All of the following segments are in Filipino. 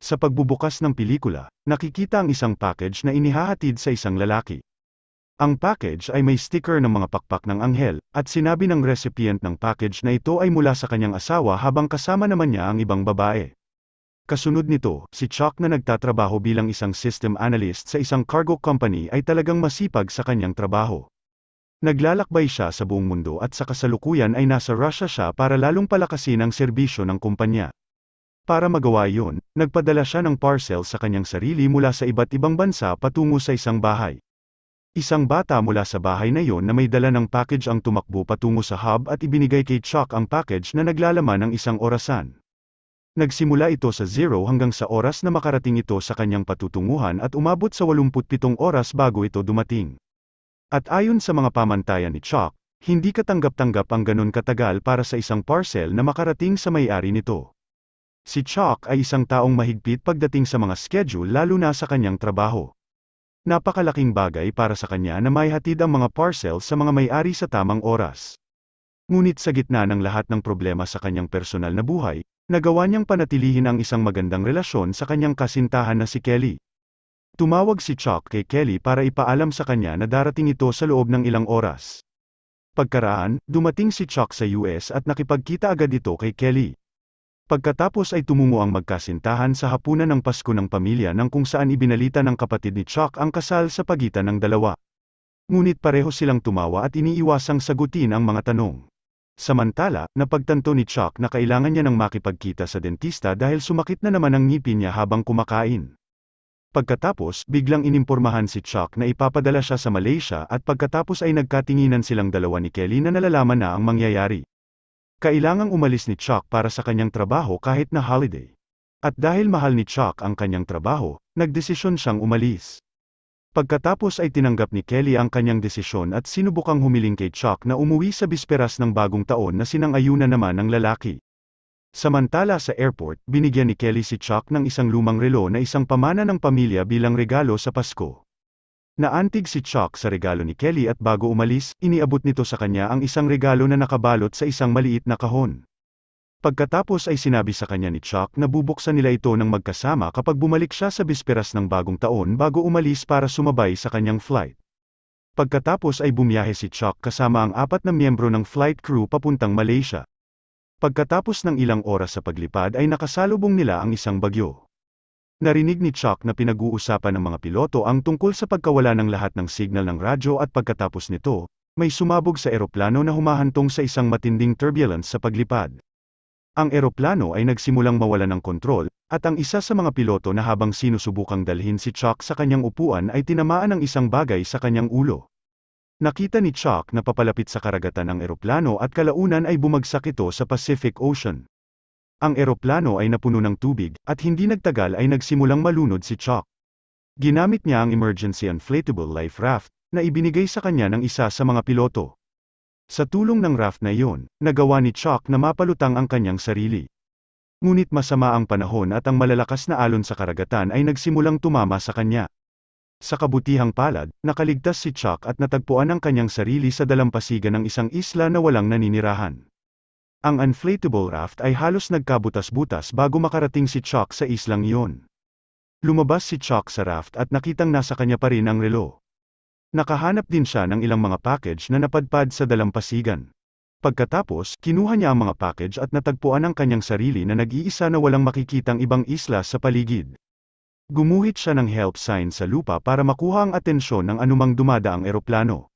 Sa pagbubukas ng pelikula, nakikita ang isang package na inihahatid sa isang lalaki. Ang package ay may sticker ng mga pakpak ng anghel, at sinabi ng recipient ng package na ito ay mula sa kanyang asawa habang kasama naman niya ang ibang babae. Kasunod nito, si Chuck na nagtatrabaho bilang isang system analyst sa isang cargo company ay talagang masipag sa kanyang trabaho. Naglalakbay siya sa buong mundo at sa kasalukuyan ay nasa Russia siya para lalong palakasin ang serbisyo ng kumpanya. Para magawa iyon, nagpadala siya ng parcel sa kanyang sarili mula sa iba't ibang bansa patungo sa isang bahay. Isang bata mula sa bahay na iyon na may dala ng package ang tumakbo patungo sa hub at ibinigay kay Chuck ang package na naglalaman ng isang orasan. Nagsimula ito sa 0 hanggang sa oras na makarating ito sa kanyang patutunguhan at umabot sa 87 oras bago ito dumating. At ayon sa mga pamantayan ni Chuck, hindi katanggap-tanggap ang ganun katagal para sa isang parcel na makarating sa may-ari nito. Si Chuck ay isang taong mahigpit pagdating sa mga schedule lalo na sa kanyang trabaho. Napakalaking bagay para sa kanya na maihatid ang mga parcel sa mga may-ari sa tamang oras. Ngunit sa gitna ng lahat ng problema sa kanyang personal na buhay, nagawa niyang panatilihin ang isang magandang relasyon sa kanyang kasintahan na si Kelly. Tumawag si Chuck kay Kelly para ipaalam sa kanya na darating ito sa loob ng ilang oras. Pagkaraan, dumating si Chuck sa US at nakipagkita agad ito kay Kelly. Pagkatapos ay tumungo ang magkasintahan sa hapunan ng Pasko ng pamilya nang kung saan ibinalita ng kapatid ni Chuck ang kasal sa pagitan ng dalawa. Ngunit pareho silang tumawa at iniiwasang sagutin ang mga tanong. Samantala, napagtanto ni Chuck na kailangan niya ng makipagkita sa dentista dahil sumakit na naman ang ngipin niya habang kumakain. Pagkatapos, biglang inimpormahan si Chuck na ipapadala siya sa Malaysia at pagkatapos ay nagkatinginan silang dalawa ni Kelly na nalalaman na ang mangyayari. Kailangang umalis ni Chuck para sa kanyang trabaho kahit na holiday. At dahil mahal ni Chuck ang kanyang trabaho, nagdesisyon siyang umalis. Pagkatapos ay tinanggap ni Kelly ang kanyang desisyon at sinubukang humiling kay Chuck na umuwi sa bisperas ng bagong taon na sinang-ayunan naman ng lalaki. Samantala sa airport, binigyan ni Kelly si Chuck ng isang lumang relo na isang pamana ng pamilya bilang regalo sa Pasko. Naantig si Chuck sa regalo ni Kelly at bago umalis, iniabot nito sa kanya ang isang regalo na nakabalot sa isang maliit na kahon. Pagkatapos ay sinabi sa kanya ni Chuck na bubuksan nila ito ng magkasama kapag bumalik siya sa bisperas ng bagong taon bago umalis para sumabay sa kanyang flight. Pagkatapos ay bumiyahe si Chuck kasama ang 4 na miyembro ng flight crew papuntang Malaysia. Pagkatapos ng ilang oras sa paglipad ay nakasalubong nila ang isang bagyo. Narinig ni Chuck na pinag-uusapan ng mga piloto ang tungkol sa pagkawala ng lahat ng signal ng radyo at pagkatapos nito, may sumabog sa eroplano na humahantong sa isang matinding turbulence sa paglipad. Ang eroplano ay nagsimulang mawala ng kontrol, at ang isa sa mga piloto na habang sinusubukang dalhin si Chuck sa kanyang upuan ay tinamaan ng isang bagay sa kanyang ulo. Nakita ni Chuck na papalapit sa karagatan ang eroplano at kalaunan ay bumagsak ito sa Pacific Ocean. Ang eroplano ay napuno ng tubig, at hindi nagtagal ay nagsimulang malunod si Chuck. Ginamit niya ang emergency inflatable life raft, na ibinigay sa kanya ng isa sa mga piloto. Sa tulong ng raft na iyon, nagawa ni Chuck na mapalutang ang kanyang sarili. Ngunit masama ang panahon at ang malalakas na alon sa karagatan ay nagsimulang tumama sa kanya. Sa kabutihang palad, nakaligtas si Chuck at natagpuan ang kanyang sarili sa dalampasigan ng isang isla na walang naninirahan. Ang inflatable raft ay halos nagkabutas-butas bago makarating si Chuck sa islang iyon. Lumabas si Chuck sa raft at nakitang nasa kanya pa rin ang relo. Nakahanap din siya ng ilang mga package na napadpad sa dalampasigan. Pagkatapos, kinuha niya ang mga package at natagpuan ang kanyang sarili na nag-iisa na walang makikitang ibang isla sa paligid. Gumuhit siya ng help sign sa lupa para makuha ang atensyon ng anumang dumadaang eroplano.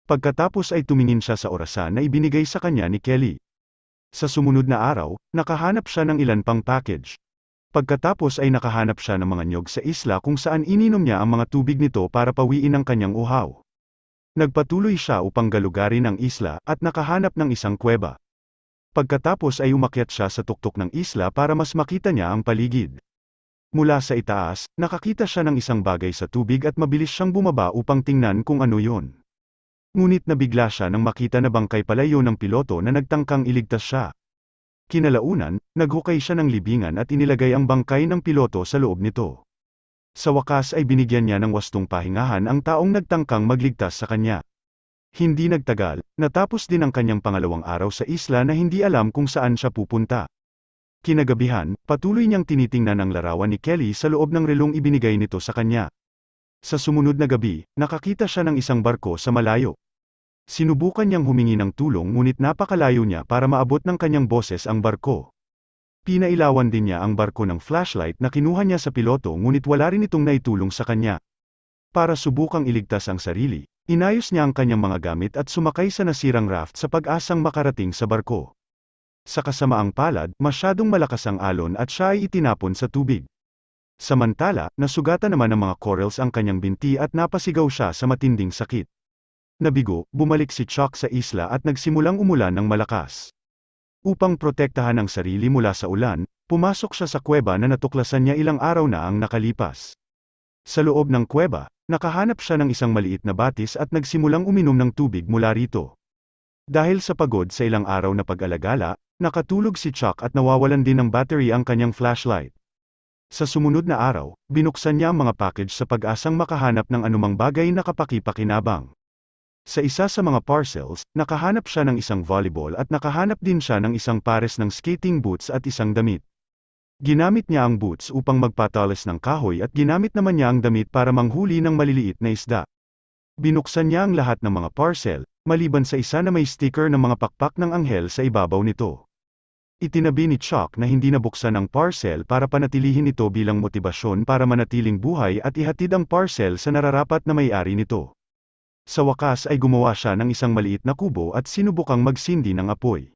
Pagkatapos ay tumingin siya sa orasan na ibinigay sa kanya ni Kelly. Sa sumunod na araw, nakahanap siya ng ilan pang package. Pagkatapos ay nakahanap siya ng mga niyog sa isla kung saan ininom niya ang mga tubig nito para pawiin ang kanyang uhaw. Nagpatuloy siya upang galugarin ang isla at nakahanap ng isang kuweba. Pagkatapos ay umakyat siya sa tuktok ng isla para mas makita niya ang paligid. Mula sa itaas, nakakita siya ng isang bagay sa tubig at mabilis siyang bumaba upang tingnan kung ano yon. Ngunit nabigla siya nang makita na bangkay pala yun ng piloto na nagtangkang iligtas siya. Kinalaunan, naghukay siya ng libingan at inilagay ang bangkay ng piloto sa loob nito. Sa wakas ay binigyan niya ng wastong pahingahan ang taong nagtangkang magligtas sa kanya. Hindi nagtagal, natapos din ang kanyang pangalawang araw sa isla na hindi alam kung saan siya pupunta. Kinagabihan, patuloy niyang tinitingnan ang larawan ni Kelly sa loob ng relong ibinigay nito sa kanya. Sa sumunod na gabi, nakakita siya ng isang barko sa malayo. Sinubukan niyang humingi ng tulong ngunit napakalayo niya para maabot ng kanyang boses ang barko. Pinailawan din niya ang barko ng flashlight na kinuha niya sa piloto ngunit wala rin itong naitulong sa kanya. Para subukang iligtas ang sarili, inayos niya ang kanyang mga gamit at sumakay sa nasirang raft sa pag-asang makarating sa barko. Sa kasamaang palad, masyadong malakas ang alon at siya ay itinapon sa tubig. Samantala, nasugatan naman ng mga corals ang kanyang binti at napasigaw siya sa matinding sakit. Nabigo, bumalik si Chuck sa isla at nagsimulang umulan ng malakas. Upang protektahan ang sarili mula sa ulan, pumasok siya sa kuweba na natuklasan niya ilang araw na ang nakalipas. Sa loob ng kuweba, nakahanap siya ng isang maliit na batis at nagsimulang uminom ng tubig mula rito. Dahil sa pagod sa ilang araw na pag-alagala, nakatulog si Chuck at nawawalan din ng battery ang kanyang flashlight. Sa sumunod na araw, binuksan niya ang mga package sa pag-asang makahanap ng anumang bagay na kapaki-pakinabang. Sa isa sa mga parcels, nakahanap siya ng isang volleyball at nakahanap din siya ng isang pares ng skating boots at isang damit. Ginamit niya ang boots upang magpatalas ng kahoy at ginamit naman niya ang damit para manghuli ng maliliit na isda. Binuksan niya ang lahat ng mga parcel, maliban sa isa na may sticker ng mga pakpak ng anghel sa ibabaw nito. Itinabi ni Chuck na hindi nabuksan ang parcel para panatilihin ito bilang motibasyon para manatiling buhay at ihatid ang parcel sa nararapat na may-ari nito. Sa wakas ay gumawa siya ng isang maliit na kubo at sinubukang magsindi ng apoy.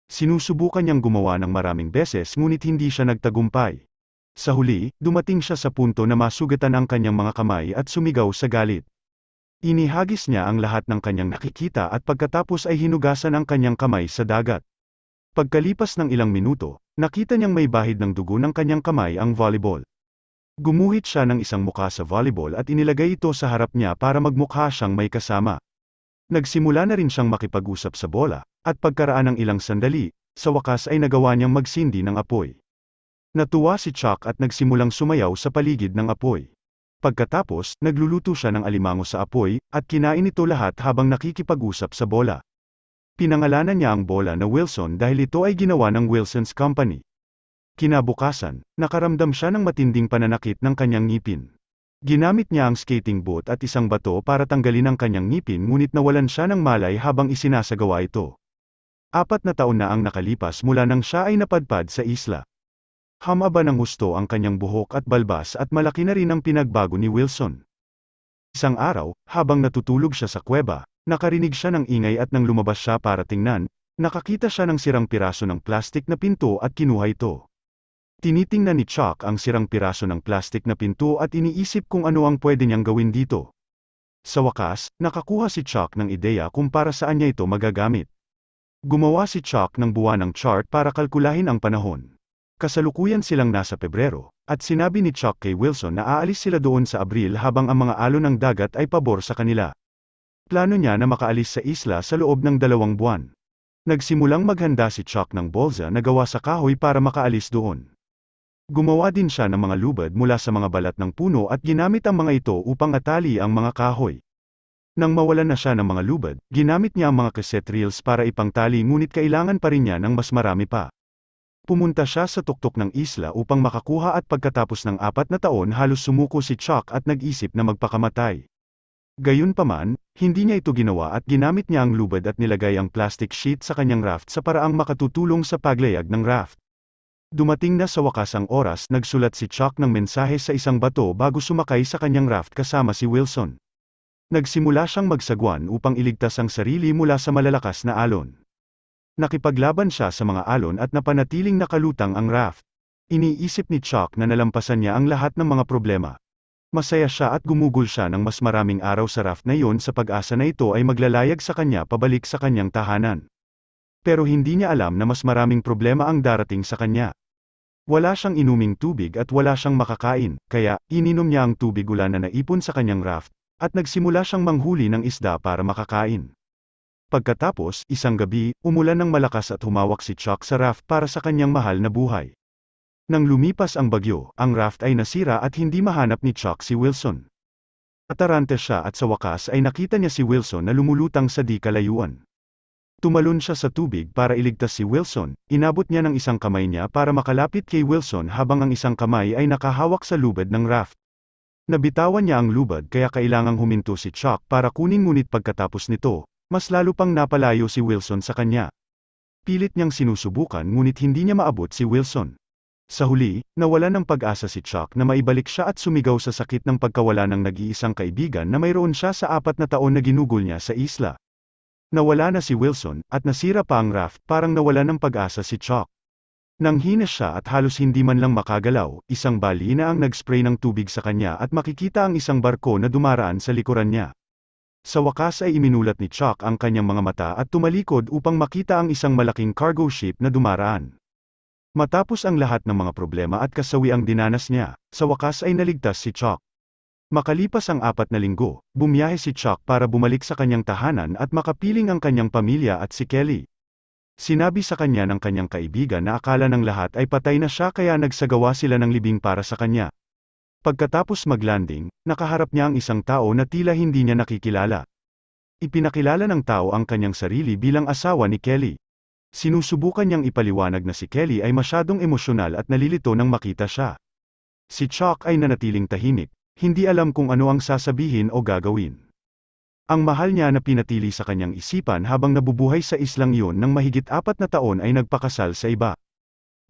Sinusubukan niyang gumawa ng maraming beses ngunit hindi siya nagtagumpay. Sa huli, dumating siya sa punto na masugatan ang kanyang mga kamay at sumigaw sa galit. Inihagis niya ang lahat ng kanyang nakikita at pagkatapos ay hinugasan ang kanyang kamay sa dagat. Pagkalipas ng ilang minuto, nakita niyang may bahid ng dugo ng kanyang kamay ang volleyball. Gumuhit siya ng isang mukha sa volleyball at inilagay ito sa harap niya para magmukha siyang may kasama. Nagsimula na rin siyang makipag-usap sa bola, at pagkaraan ng ilang sandali, sa wakas ay nagawa niyang magsindi ng apoy. Natuwa si Chuck at nagsimulang sumayaw sa paligid ng apoy. Pagkatapos, nagluluto siya ng alimango sa apoy, at kinain ito lahat habang nakikipag-usap sa bola. Pinangalanan niya ang bola na Wilson dahil ito ay ginawa ng Wilson's Company. Kinabukasan, nakaramdam siya ng matinding pananakit ng kanyang ngipin. Ginamit niya ang skating boot at isang bato para tanggalin ang kanyang ngipin ngunit nawalan siya ng malay habang isinasagawa ito. 4 na taon na ang nakalipas mula nang siya ay napadpad sa isla. Humaba ng husto ang kanyang buhok at balbas at malaki na rin ang pinagbago ni Wilson. Isang araw, habang natutulog siya sa kuweba, nakarinig siya ng ingay at nang lumabas siya para tingnan, nakakita siya ng sirang piraso ng plastik na pinto at kinuha ito. Tinitingnan ni Chuck ang sirang piraso ng plastik na pinto at iniisip kung ano ang pwede niyang gawin dito. Sa wakas, nakakuha si Chuck ng ideya kung para saan niya ito magagamit. Gumawa si Chuck ng buwanang chart para kalkulahin ang panahon. Kasalukuyan silang nasa Pebrero, at sinabi ni Chuck kay Wilson na aalis sila doon sa Abril habang ang mga alon ng dagat ay pabor sa kanila. Plano niya na makaalis sa isla sa loob ng 2 buwan. Nagsimulang maghanda si Chuck ng bolsa na gawa sa kahoy para makaalis doon. Gumawa din siya ng mga lubad mula sa mga balat ng puno at ginamit ang mga ito upang atali ang mga kahoy. Nang mawalan na siya ng mga lubad, ginamit niya ang mga cassette reels para ipangtali ngunit kailangan pa rin niya ng mas marami pa. Pumunta siya sa tuktok ng isla upang makakuha at pagkatapos ng 4 na taon halos sumuko si Chuck at nag-isip na magpakamatay. Gayunpaman, hindi niya ito ginawa at ginamit niya ang lubad at nilagay ang plastic sheet sa kanyang raft sa paraang makatutulong sa paglayag ng raft. Dumating na sa wakas ang oras, nagsulat si Chuck ng mensahe sa isang bato bago sumakay sa kanyang raft kasama si Wilson. Nagsimula siyang magsagwan upang iligtas ang sarili mula sa malalakas na alon. Nakipaglaban siya sa mga alon at napanatiling nakalutang ang raft. Iniisip ni Chuck na nalampasan niya ang lahat ng mga problema. Masaya siya at gumugol siya ng mas maraming araw sa raft na iyon sa pag-asa na ito ay maglalayag sa kanya pabalik sa kanyang tahanan. Pero hindi niya alam na mas maraming problema ang darating sa kanya. Wala siyang inuming tubig at wala siyang makakain, kaya, ininom niya ang tubig ulan na naipon sa kanyang raft, at nagsimula siyang manghuli ng isda para makakain. Pagkatapos, isang gabi, umulan ng malakas at humawak si Chuck sa raft para sa kanyang mahal na buhay. Nang lumipas ang bagyo, ang raft ay nasira at hindi mahanap ni Chuck si Wilson. Atarante siya at sa wakas ay nakita niya si Wilson na lumulutang sa di kalayuan. Tumalon siya sa tubig para iligtas si Wilson, inabot niya ng isang kamay niya para makalapit kay Wilson habang ang isang kamay ay nakahawak sa lubid ng raft. Nabitawan niya ang lubad kaya kailangang huminto si Chuck para kunin ngunit pagkatapos nito, mas lalo pang napalayo si Wilson sa kanya. Pilit niyang sinusubukan ngunit hindi niya maabot si Wilson. Sa huli, nawalan ng pag-asa si Chuck na maibalik siya at sumigaw sa sakit ng pagkawala ng nag-iisang kaibigan na mayroon siya sa 4 na taon na ginugol niya sa isla. Nawala na si Wilson, at nasira pa ang raft, parang nawala ng pag-asa si Chuck. Nanghina siya at halos hindi man lang makagalaw, isang balina ang nag-spray ng tubig sa kanya at makikita ang isang barko na dumaraan sa likuran niya. Sa wakas ay iminulat ni Chuck ang kanyang mga mata at tumalikod upang makita ang isang malaking cargo ship na dumaraan. Matapos ang lahat ng mga problema at kasawi ang dinanas niya, sa wakas ay naligtas si Chuck. Makalipas ang 4 na linggo, bumiyahe si Chuck para bumalik sa kanyang tahanan at makapiling ang kanyang pamilya at si Kelly. Sinabi sa kanya ng kanyang kaibigan na akala ng lahat ay patay na siya kaya nagsagawa sila ng libing para sa kanya. Pagkatapos maglanding, nakaharap niya ang isang tao na tila hindi niya nakikilala. Ipinakilala ng tao ang kanyang sarili bilang asawa ni Kelly. Sinusubukan niyang ipaliwanag na si Kelly ay masyadong emosyonal at nalilito nang makita siya. Si Chuck ay nanatiling tahimik, hindi alam kung ano ang sasabihin o gagawin. Ang mahal niya na pinatili sa kanyang isipan habang nabubuhay sa islang iyon ng mahigit 4 na taon ay nagpakasal sa iba.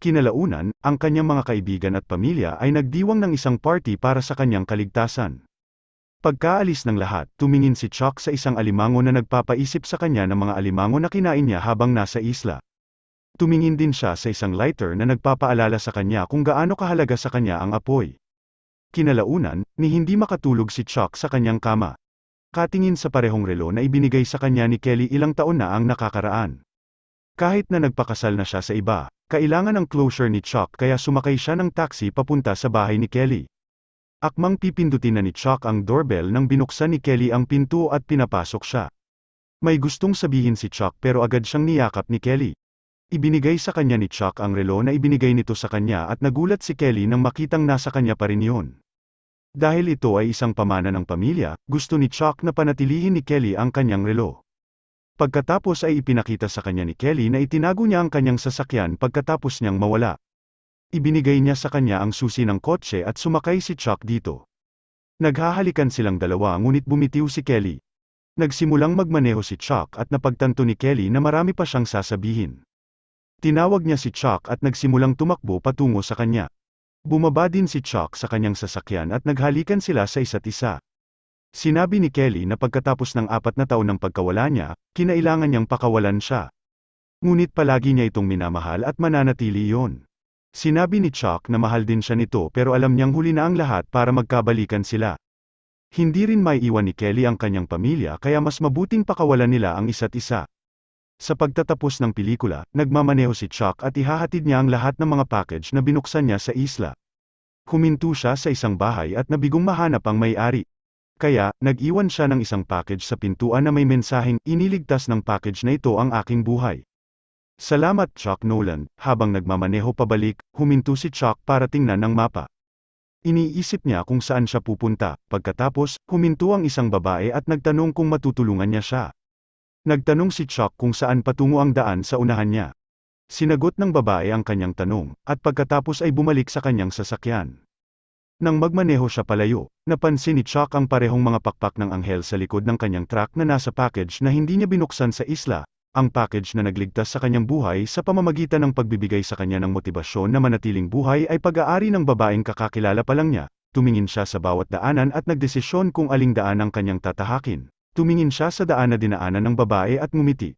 Kinalaunan, ang kanyang mga kaibigan at pamilya ay nagdiwang ng isang party para sa kanyang kaligtasan. Pagkaalis ng lahat, tumingin si Chuck sa isang alimango na nagpapaisip sa kanya ng mga alimango na kinain niya habang nasa isla. Tumingin din siya sa isang lighter na nagpapaalala sa kanya kung gaano kahalaga sa kanya ang apoy. Kinalaunan, ni hindi makatulog si Chuck sa kanyang kama. Katingin sa parehong relo na ibinigay sa kanya ni Kelly ilang taon na ang nakakaraan. Kahit na nagpakasal na siya sa iba, kailangan ng closure ni Chuck kaya sumakay siya ng taxi papunta sa bahay ni Kelly. Akmang pipindutin na ni Chuck ang doorbell nang binuksan ni Kelly ang pinto at pinapasok siya. May gustong sabihin si Chuck pero agad siyang niyakap ni Kelly. Ibinigay sa kanya ni Chuck ang relo na ibinigay nito sa kanya at nagulat si Kelly nang makitang nasa kanya pa rin iyon. Dahil ito ay isang pamana ng pamilya, gusto ni Chuck na panatilihin ni Kelly ang kanyang relo. Pagkatapos ay ipinakita sa kanya ni Kelly na itinago niya ang kanyang sasakyan pagkatapos niyang mawala. Ibinigay niya sa kanya ang susi ng kotse at sumakay si Chuck dito. Naghahalikan silang dalawa ngunit bumitiw si Kelly. Nagsimulang magmaneho si Chuck at napagtanto ni Kelly na marami pa siyang sasabihin. Tinawag niya si Chuck at nagsimulang tumakbo patungo sa kanya. Bumaba din si Chuck sa kanyang sasakyan at naghalikan sila sa isa't isa. Sinabi ni Kelly na pagkatapos ng 4 na taon ng pagkawala niya, kinailangan niyang pakawalan siya. Ngunit palagi niya itong minamahal at mananatili iyon. Sinabi ni Chuck na mahal din siya nito pero alam niyang huli na ang lahat para magkabalikan sila. Hindi rin maiiwan ni Kelly ang kanyang pamilya kaya mas mabuting pakawalan nila ang isa't isa. Sa pagtatapos ng pelikula, nagmamaneho si Chuck at ihahatid niya ang lahat ng mga package na binuksan niya sa isla. Huminto siya sa isang bahay at nabigong mahanap ang may-ari. Kaya, nag-iwan siya ng isang package sa pintuan na may mensaheng, "Iniligtas ng package na ito ang aking buhay." Salamat Chuck Nolan. Habang nagmamaneho pabalik, huminto si Chuck para tingnan ang mapa. Iniisip niya kung saan siya pupunta, pagkatapos, huminto ang isang babae at nagtanong kung matutulungan niya siya. Nagtanong si Chuck kung saan patungo ang daan sa unahan niya. Sinagot ng babae ang kanyang tanong, at pagkatapos ay bumalik sa kanyang sasakyan. Nang magmaneho siya palayo, napansin ni Chuck ang parehong mga pakpak ng anghel sa likod ng kanyang truck na nasa package na hindi niya binuksan sa isla. Ang package na nagligtas sa kanyang buhay sa pamamagitan ng pagbibigay sa kanya ng motibasyon na manatiling buhay ay pag-aari ng babaeng kakakilala pa lang niya. Tumingin siya sa bawat daanan at nagdesisyon kung aling daan ang kanyang tatahakin. Tumingin siya sa daan na dinaanan ng babae at ngumiti.